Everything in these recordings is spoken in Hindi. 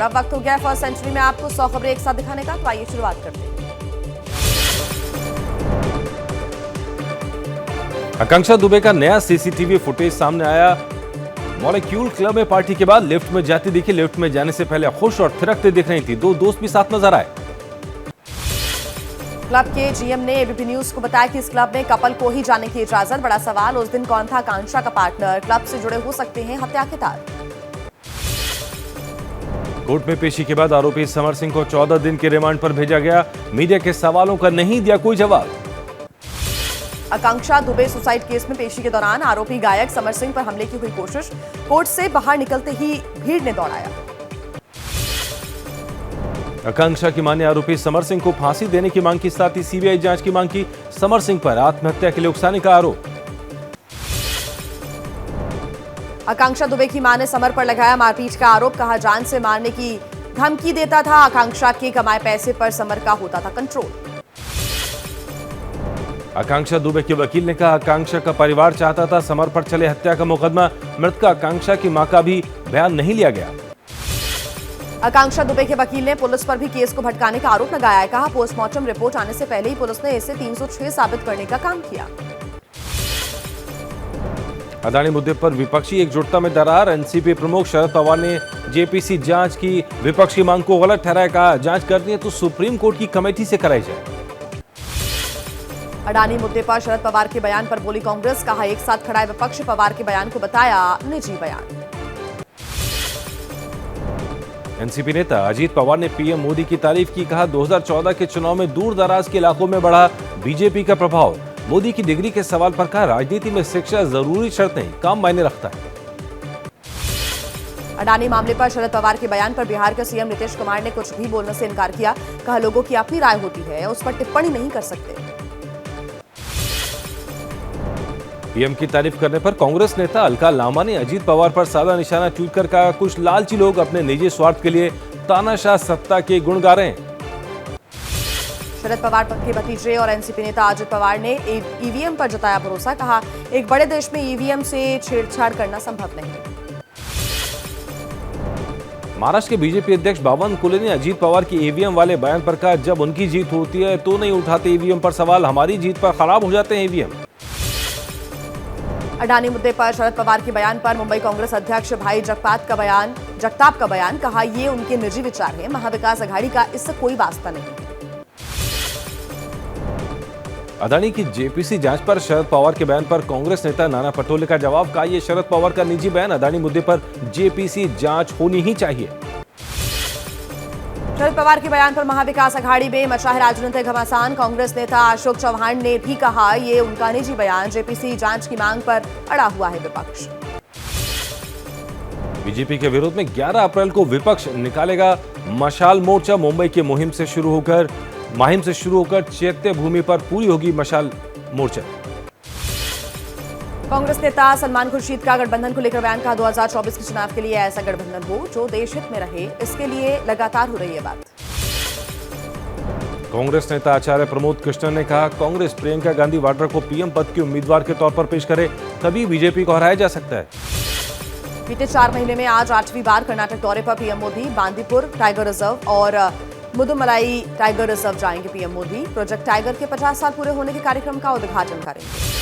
अब वक्त हो गया है फर्स्ट सेंचुरी में आपको 100 खबरें एक साथ दिखाने का, तो आइए शुरुआत करते हैं। आकांक्षा दुबे का नया सीसीटीवी फुटेज सामने आया। मॉलिक्यूल क्लब में पार्टी के बाद लिफ्ट में जाती दिखी। लिफ्ट में जाने से पहले खुश और थिरकते दिख रही थी। दो दोस्त भी साथ नजर आए। क्लब के जीएम ने एबीपी न्यूज को बताया कि इस क्लब में कपल को ही जाने की इजाजत। बड़ा सवाल, उस दिन कौन था आकांक्षा का पार्टनर? क्लब से जुड़े हो सकते हैं हत्या के तार। कोर्ट में पेशी के बाद आरोपी समर सिंह को 14 दिन के रिमांड पर भेजा गया। मीडिया के सवालों का नहीं दिया कोई जवाब। आकांक्षा दुबे सुसाइड केस में पेशी के दौरान आरोपी गायक समर सिंह पर हमले की हुई कोशिश। कोर्ट से बाहर निकलते ही भीड़ ने दौड़ाया। आकांक्षा की मां ने आरोपी समर सिंह को फांसी देने की मांग की, साथ ही सीबीआई जांच की मांग की। समर सिंह पर आत्महत्या के लिए उकसाने का आरोप। आकांक्षा दुबे की मां ने समर पर लगाया मारपीट का आरोप। कहा जान से मारने की धमकी देता था। आकांक्षा के कमाए पैसे पर समर का होता था कंट्रोल। आकांक्षा दुबे के वकील ने कहा आकांक्षा का परिवार चाहता था समर पर चले हत्या का मुकदमा। मृतक आकांक्षा की मां का भी बयान नहीं लिया गया। आकांक्षा दुबे के वकील ने पुलिस पर भी केस को भटकाने का आरोप लगाया है। कहा पोस्टमार्टम रिपोर्ट आने से पहले ही पुलिस ने इसे 306 साबित करने का काम किया। अदानी मुद्दे पर विपक्षी एकजुटता में दरार। एनसीपी प्रमुख शरद पवार ने जेपीसी जांच की विपक्ष की मांग को गलत ठहराया। कहा जांच करनी है तो सुप्रीम कोर्ट की कमेटी से कराई जाए। अडानी मुद्दे पर शरद पवार के बयान पर बोली कांग्रेस। कहा एक साथ खड़ा है विपक्ष, पवार के बयान को बताया निजी बयान। एनसीपी नेता अजीत पवार ने पीएम मोदी की तारीफ की। कहा 2014 के चुनाव में दूर दराज के इलाकों में बढ़ा बीजेपी का प्रभाव। मोदी की डिग्री के सवाल पर कहा राजनीति में शिक्षा जरूरी शर्त नहीं, काम मायने रखता है। अडानी मामले पर शरद पवार के बयान पर बिहार के सीएम नीतीश कुमार ने कुछ भी बोलने से इनकार किया। कहा लोगों की अपनी राय होती है, उस पर टिप्पणी नहीं कर सकते। पीएम की तारीफ करने पर कांग्रेस नेता अलका लांबा ने अजीत पवार पर साधा निशाना ट्वीट कर कहा कुछ लालची लोग अपने निजी स्वार्थ के लिए तानाशाह सत्ता के गुण गा रहे हैं। शरद पवार के भतीजे और एनसीपी नेता अजित पवार ने ईवीएम पर जताया भरोसा। कहा एक बड़े देश में ईवीएम से छेड़छाड़ करना संभव नहीं। महाराष्ट्र के बीजेपी अध्यक्ष बावनकुले ने अजीत पवार की ईवीएम वाले बयान पर कहा जब उनकी जीत होती है तो नहीं उठाते ईवीएम पर सवाल, हमारी जीत पर खराब हो जाते हैं ईवीएम। अडानी मुद्दे पर शरद पवार के बयान पर मुंबई कांग्रेस अध्यक्ष भाई जगताप का बयान। कहा ये उनके निजी विचार है, महाविकास अघाड़ी का इससे कोई वास्ता नहीं। अदानी की जेपीसी जांच पर शरद पवार के बयान पर कांग्रेस नेता नाना पटोले का जवाब। कहा यह शरद पवार का निजी बयान, अदानी मुद्दे पर जेपीसी जांच होनी ही चाहिए। शरद पवार के बयान पर महाविकास अघाड़ी में मचा है राजनीतिक घमासान। कांग्रेस नेता अशोक चौहान ने भी कहा ये उनका निजी बयान, जेपीसी जांच की मांग पर अड़ा हुआ है विपक्ष। बीजेपी के विरोध में 11 अप्रैल को विपक्ष निकालेगा मशाल मोर्चा। मुंबई के मुहिम से शुरू होकर चैत्य भूमि पर पूरी होगी मशाल मोर्चा। कांग्रेस नेता सलमान खुर्शीद का गठबंधन को लेकर बयान। कहा 2024 के चुनाव के लिए ऐसा गठबंधन हो जो देश हित में रहे, इसके लिए लगातार हो रही है बात। कांग्रेस नेता आचार्य प्रमोद कृष्णन ने कहा कांग्रेस प्रियंका गांधी वाड्रा को पीएम पद के उम्मीदवार के तौर पर पेश करे, तभी बीजेपी को हराया जा सकता है। बीते 4 महीने में आज 8वीं बार कर्नाटक दौरे पर PM Modi. Bandipur tiger reserve और मुदुमलाई टाइगर रिजर्व जाएंगे पीएम मोदी। प्रोजेक्ट टाइगर के 50 साल पूरे होने के कार्यक्रम का उद्घाटन करेंगे।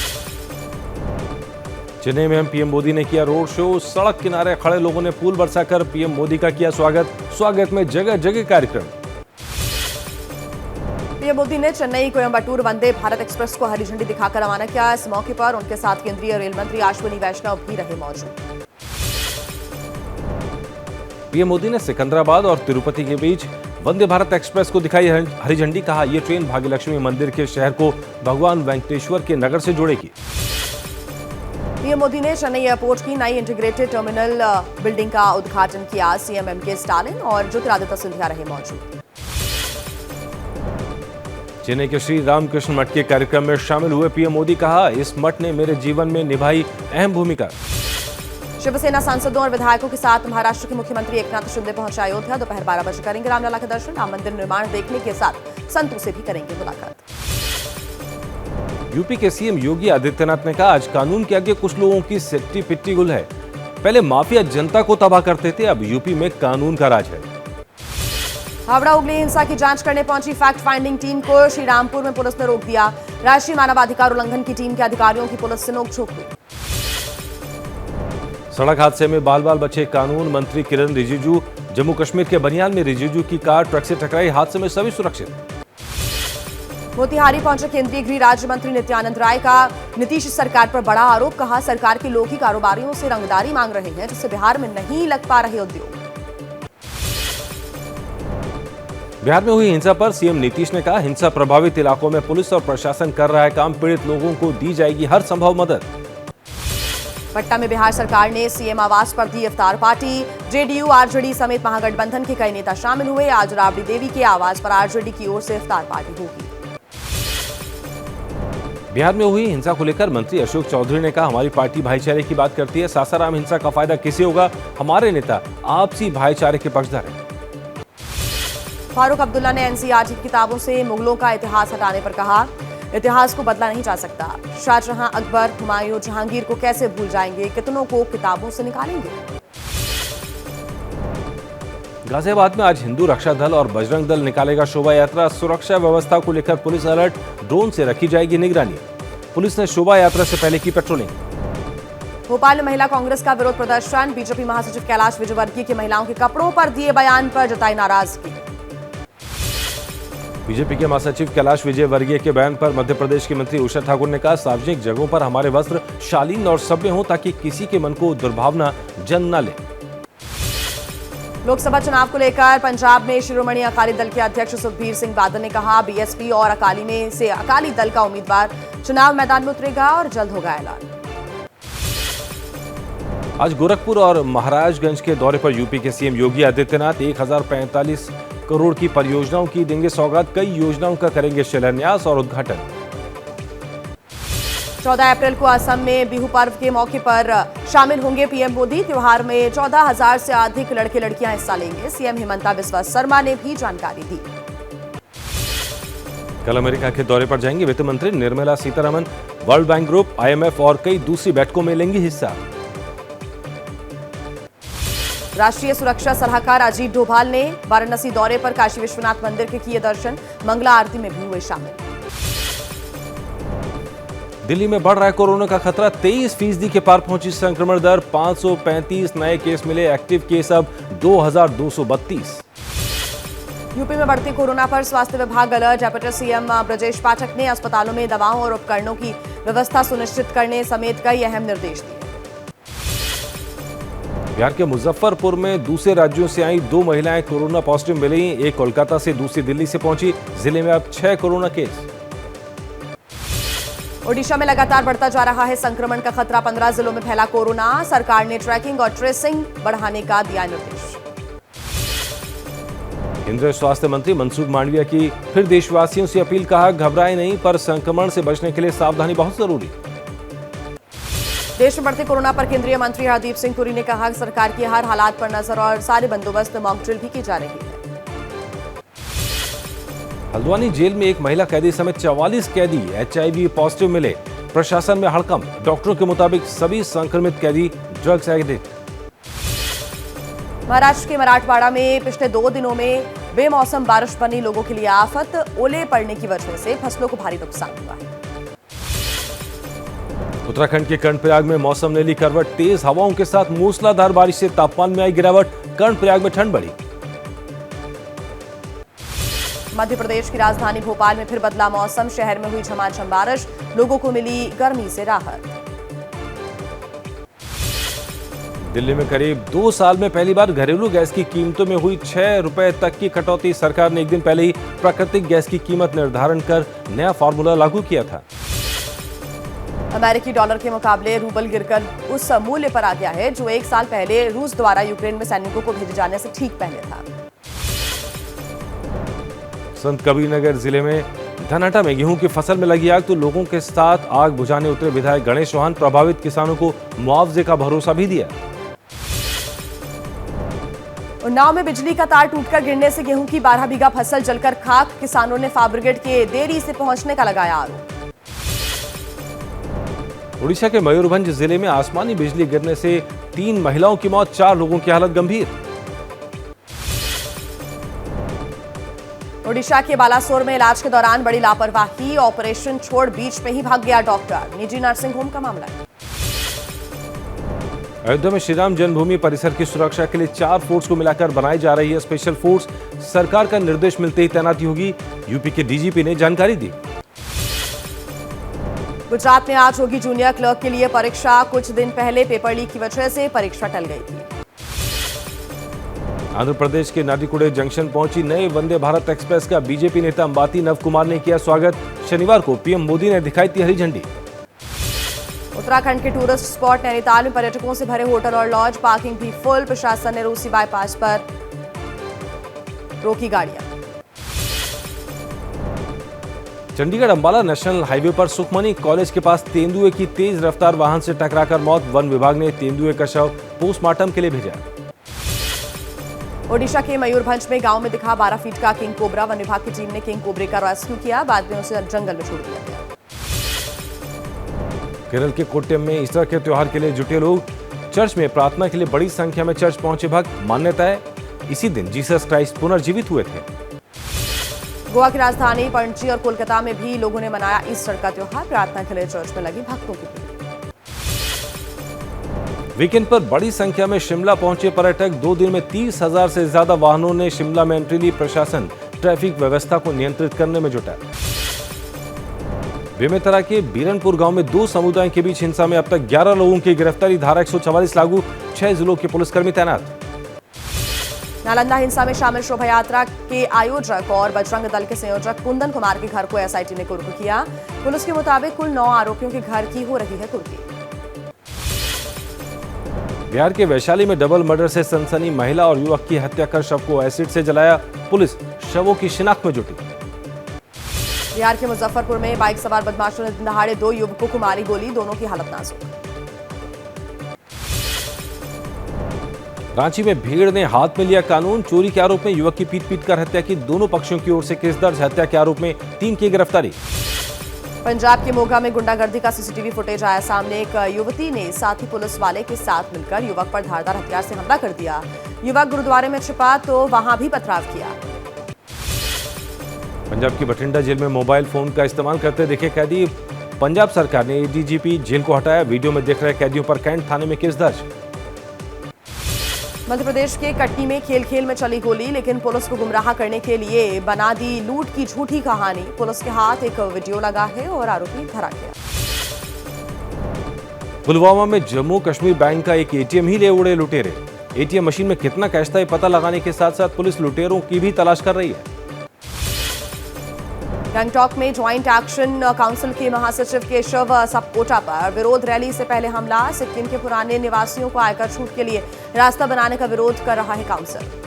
चेन्नई में पीएम मोदी ने किया रोड शो। सड़क किनारे खड़े लोगों ने फूल बरसाकर पीएम मोदी का किया स्वागत में जगह जगह कार्यक्रम। पीएम मोदी ने चेन्नई कोयम्बटूर वंदे भारत एक्सप्रेस को हरी झंडी दिखाकर रवाना किया। इस मौके पर उनके साथ केंद्रीय रेल मंत्री अश्विनी वैष्णव भी रहे मौजूद। पीएम मोदी ने सिकंदराबाद और तिरुपति के बीच वंदे भारत एक्सप्रेस को दिखाई हरी झंडी। कहा यह ट्रेन भाग्यलक्ष्मी मंदिर के शहर को भगवान वेंकटेश्वर के नगर से जोड़ेगी। पीएम मोदी ने चेन्नई एयरपोर्ट की नई इंटीग्रेटेड टर्मिनल बिल्डिंग का उद्घाटन किया। सीएम एमके स्टालिन और ज्योतिरादित्य सिंधिया रहे मौजूद। चेन्नई के श्री रामकृष्ण मठ के कार्यक्रम में शामिल हुए पीएम मोदी। कहा इस मठ ने मेरे जीवन में निभाई अहम भूमिका। शिवसेना सांसदों और विधायकों के साथ महाराष्ट्र के मुख्यमंत्री एकनाथ शिंदे पहुंचे अयोध्या। दोपहर 12 बजे करेंगे रामलला के दर्शन। राम मंदिर निर्माण देखने के साथ संतों से भी करेंगे मुलाकात। यूपी के सीएम योगी आदित्यनाथ ने कहा आज कानून के आगे कुछ लोगों की सिट्टी पिट्टी गुल है। पहले माफिया जनता को तबाह करते थे, अब यूपी में कानून का राज है। हावड़ा हुगली हिंसा की जांच करने पहुंची फैक्ट फाइंडिंग टीम को श्रीरामपुर में पुलिस ने रोक दिया। राष्ट्रीय मानवाधिकार उल्लंघन की टीम के अधिकारियों की पुलिस से नोकझोंक हुई। सड़क हादसे में बाल बाल बचे कानून मंत्री किरण रिजिजू। जम्मू कश्मीर के बनियाल में रिजिजू की कार ट्रक से टकराई, हादसे में सभी सुरक्षित। मोतिहारी पहुंचे केंद्रीय गृह राज्य मंत्री नित्यानंद राय का नीतीश सरकार पर बड़ा आरोप, कहा सरकार के लोग ही कारोबारियों से रंगदारी मांग रहे हैं जिससे बिहार में नहीं लग पा रहे उद्योग। बिहार में हुई हिंसा पर सीएम नीतीश ने कहा, हिंसा प्रभावित इलाकों में पुलिस और प्रशासन कर रहा है काम, पीड़ित लोगों को दी जाएगी हर संभव मदद। पटना में बिहार सरकार ने सीएम आवास पर दी इफ्तार पार्टी। जेडीयू आरजेडी समेत महागठबंधन के कई नेता शामिल हुए। आज राबड़ी देवी के आवास पर आरजेडी की ओर से इफ्तार पार्टी होगी। बिहार में हुई हिंसा को लेकर मंत्री अशोक चौधरी ने कहा, हमारी पार्टी भाईचारे की बात करती है, सासाराम हिंसा का फायदा किसे होगा, हमारे नेता आपसी भाईचारे के पक्षधर हैं। फारूक अब्दुल्ला ने एनसीईआरटी की किताबों से मुगलों का इतिहास हटाने पर कहा, इतिहास को बदला नहीं जा सकता। शाहजहां, अकबर, हुमायूं, जहांगीर को कैसे भूल जाएंगे, कितनों को किताबों से निकालेंगे। गाजियाबाद में आज हिंदू रक्षा दल और बजरंग दल निकालेगा शोभा यात्रा। सुरक्षा व्यवस्था को लेकर पुलिस अलर्ट, ड्रोन से रखी जाएगी निगरानी। पुलिस ने शोभा यात्रा से पहले की पेट्रोलिंग। भोपाल में महिला कांग्रेस का विरोध प्रदर्शन। बीजेपी महासचिव कैलाश विजयवर्गीय के महिलाओं के कपड़ों पर दिए बयान पर जताई नाराजगी। बीजेपी के महासचिव कैलाश विजयवर्गीय के बयान पर मध्य प्रदेश की मंत्री उषा ठाकुर ने कहा, सार्वजनिक जगहों पर हमारे वस्त्र शालीन और सभ्य हों ताकि किसी के मन को दुर्भावना जन्म न ले। लोकसभा चुनाव को लेकर पंजाब में शिरोमणि अकाली दल के अध्यक्ष सुखबीर सिंह बादल ने कहा, बीएसपी और अकाली में से अकाली दल का उम्मीदवार चुनाव मैदान में उतरेगा और जल्द होगा ऐलान। आज गोरखपुर और महाराजगंज के दौरे पर यूपी के सीएम योगी आदित्यनाथ 1045 करोड़ की परियोजनाओं की देंगे सौगात। कई योजनाओं का करेंगे शिलान्यास और उद्घाटन। 14 अप्रैल को असम में बिहू पर्व के मौके पर शामिल होंगे पीएम मोदी। त्योहार में 14,000 से अधिक लड़के लड़कियां हिस्सा लेंगे। सीएम हिमंता बिस्वा शर्मा ने भी जानकारी दी। कल अमेरिका के दौरे पर जाएंगे वित्त मंत्री Nirmala Sitharaman. World bank group, IMF और कई दूसरी बैठकों में लेंगी हिस्सा। राष्ट्रीय सुरक्षा सलाहकार अजीत डोभाल ने वाराणसी दौरे पर काशी विश्वनाथ मंदिर के किए दर्शन। मंगला आरती में भी हुए शामिल। दिल्ली में बढ़ रहा है कोरोना का खतरा। 23% के पार पहुंची संक्रमण दर। 535 नए केस मिले। एक्टिव केस अब 2232। यूपी में बढ़ते कोरोना पर स्वास्थ्य विभाग alert. Deputy CM Brajesh Pathak ने अस्पतालों में दवाओं और उपकरणों की व्यवस्था सुनिश्चित करने समेत कई अहम निर्देश दिए। बिहार के मुजफ्फरपुर में दूसरे राज्यों से आई 2 महिलाएं कोरोना पॉजिटिव मिली। एक कोलकाता से, दूसरी दिल्ली से पहुंची। जिले में अब 6 कोरोना केस। ओडिशा में लगातार बढ़ता जा रहा है संक्रमण का खतरा। 15 जिलों में फैला कोरोना। सरकार ने ट्रैकिंग और ट्रेसिंग बढ़ाने का दिया निर्देश। केंद्रीय स्वास्थ्य मंत्री मनसुख मांडविया की फिर देशवासियों से अपील, कहा घबराएं नहीं, पर संक्रमण से बचने के लिए सावधानी बहुत जरूरी। देश में बढ़ते कोरोना पर केंद्रीय मंत्री हरदीप सिंह पुरी ने कहा, सरकार की हर हालात पर नजर और सारे बंदोबस्त मॉक ड्रिल भी की जा रही है। हल्द्वानी जेल में एक महिला कैदी समेत 44 कैदी एचआईवी पॉजिटिव मिले। प्रशासन में हड़कंप। डॉक्टरों के मुताबिक सभी संक्रमित कैदी ड्रग्स एडिक्ट। महाराष्ट्र के मराठवाड़ा में पिछले 2 दिनों में बेमौसम बारिश बनी लोगों के लिए आफत। ओले पड़ने की वजह से फसलों को भारी नुकसान हुआ है। उत्तराखंड के कर्णप्रयाग में मौसम ने ली करवट। तेज हवाओं के साथ मूसलाधार बारिश से तापमान में आई गिरावट। कर्णप्रयाग में ठंड बढ़ी। मध्य प्रदेश की राजधानी भोपाल में फिर बदला मौसम। शहर में हुई झमाझम बारिश। लोगों को मिली गर्मी से राहत। दिल्ली में करीब 2 साल में पहली बार घरेलू गैस की कीमतों में हुई 6 रुपए तक की कटौती। सरकार ने एक दिन पहले ही प्राकृतिक गैस की कीमत निर्धारण कर नया फॉर्मूला लागू किया था। अमेरिकी डॉलर के मुकाबले रूबल गिरकर उस मूल्य पर आ गया है जो 1 साल पहले रूस द्वारा यूक्रेन में सैनिकों को भेजे जाने से ठीक पहले था। संत कबीरनगर जिले में धनहटा में गेहूं की फसल में लगी आग तो लोगों के साथ आग बुझाने उतरे विधायक गणेश चौहान। प्रभावित किसानों को मुआवजे का भरोसा भी दिया। उन्नाव में बिजली का तार टूटकर गिरने से गेहूं की 12 बीघा फसल जलकर खाक। किसानों ने फायर ब्रिगेड के देरी से पहुंचने का लगाया आरोप। उड़ीसा के मयूरभंज जिले में आसमानी बिजली गिरने से 3 महिलाओं की मौत, 4 लोगों की हालत गंभीर। ओडिशा के बालासोर में इलाज के दौरान बड़ी लापरवाही, ऑपरेशन छोड़ बीच में ही भाग गया डॉक्टर। निजी नर्सिंग होम का मामला है। अयोध्या में श्रीराम जन्मभूमि परिसर की सुरक्षा के लिए 4 फोर्स को मिलाकर बनाई जा रही है स्पेशल फोर्स। सरकार का निर्देश मिलते ही तैनाती होगी, यूपी के डीजीपी ने जानकारी दी। गुजरात में आज होगी जूनियर क्लर्क के लिए परीक्षा। कुछ दिन पहले पेपर लीक की वजह से परीक्षा टल गई थी। आंध्र प्रदेश के नाटिकुड़े जंक्शन पहुंची नए वंदे भारत एक्सप्रेस का बीजेपी नेता अंबाती नव कुमार ने किया स्वागत। शनिवार को पीएम मोदी ने दिखाई थी हरी झंडी। उत्तराखंड के टूरिस्ट स्पॉट नैनीताल में पर्यटकों से भरे होटल और लॉज, पार्किंग भी फुल। प्रशासन ने रूसी बाईपास पर रोकी गाड़ियां। चंडीगढ़ अंबाला नेशनल हाईवे पर सुखमनी कॉलेज के पास तेंदुए की तेज रफ्तार वाहन से टकराकर मौत। वन विभाग ने तेंदुए का शव पोस्टमार्टम के लिए भेजा। ओडिशा के मयूरभंज में गांव में दिखा 12 फीट का किंग कोबरा। वन विभाग की टीम ने किंग कोबरे का रेस्क्यू किया, बाद में उसे जंगल में छोड़ दिया गया। केरल के कोट्टयम में ईस्टर के त्योहार के लिए जुटे लोग। चर्च में प्रार्थना के लिए बड़ी संख्या में चर्च पहुंचे भक्त। मान्यता है इसी दिन जीसस क्राइस्ट पुनर्जीवित हुए थे। गोवा की राजधानी पणजी और कोलकाता में भी लोगों ने मनाया ईस्टर का त्योहार। प्रार्थना के लिए चर्च में लगी भक्तों की भीड़। वीकेंड पर बड़ी संख्या में शिमला पहुंचे पर्यटक। 2 दिन में 30,000 से ज्यादा वाहनों ने शिमला में एंट्री ली। प्रशासन ट्रैफिक व्यवस्था को नियंत्रित करने में जुटा। बेमेतरा के बीरनपुर गांव में 2 समुदायों के बीच हिंसा में अब तक 11 लोगों की गिरफ्तारी। धारा 144 लागू। 6 जिलों के पुलिसकर्मी तैनात। नालंदा हिंसा में शामिल शोभा यात्रा के आयोजक और बजरंग दल के संयोजक कुंदन कुमार के घर को एसआईटी ने कुर्क किया। पुलिस के मुताबिक कुल 9 आरोपियों के घर की हो रही है कुर्की। बिहार के वैशाली में डबल मर्डर से सनसनी। महिला और युवक की हत्या कर शव को एसिड से जलाया। पुलिस शवों की शिनाख्त में जुटी। बिहार के मुजफ्फरपुर में बाइक सवार बदमाशों ने दिन दहाड़े 2 युवकों को मारी गोली। दोनों की हालत नाजुक। रांची में भीड़ ने हाथ में लिया कानून। चोरी के आरोप में युवक की पीट कर हत्या की। दोनों पक्षों की ओर से केस दर्ज। हत्या के आरोप में 3 की गिरफ्तारी। पंजाब के मोगा में गुंडागर्दी का सीसीटीवी फुटेज आया सामने। एक युवती ने साथी पुलिस वाले के साथ मिलकर युवक पर धारदार हथियार से हमला कर दिया। युवक गुरुद्वारे में छिपा तो वहां भी पथराव किया। पंजाब की बठिंडा जेल में मोबाइल फोन का इस्तेमाल करते दिखे कैदी। पंजाब सरकार ने एडीजीपी जेल को हटाया। वीडियो में दिख रहे कैदियों पर कैंट थाने में केस दर्ज। मध्य प्रदेश के कटनी में खेल खेल में चली गोली, लेकिन पुलिस को गुमराह करने के लिए बना दी लूट की झूठी कहानी। पुलिस के हाथ एक वीडियो लगा है और आरोपी धरा गया। पुलवामा में जम्मू कश्मीर बैंक का एक एटीएम ही ले उड़े लुटेरे। एटीएम मशीन में कितना कैश था ये पता लगाने के साथ साथ पुलिस लुटेरों की भी तलाश कर रही है। गंगटोक में ज्वाइंट एक्शन काउंसिल के महासचिव केशव सपकोटा पर विरोध रैली से पहले हमला। सिक्किम के पुराने निवासियों को आयकर छूट के लिए रास्ता बनाने का विरोध कर रहा है काउंसिल।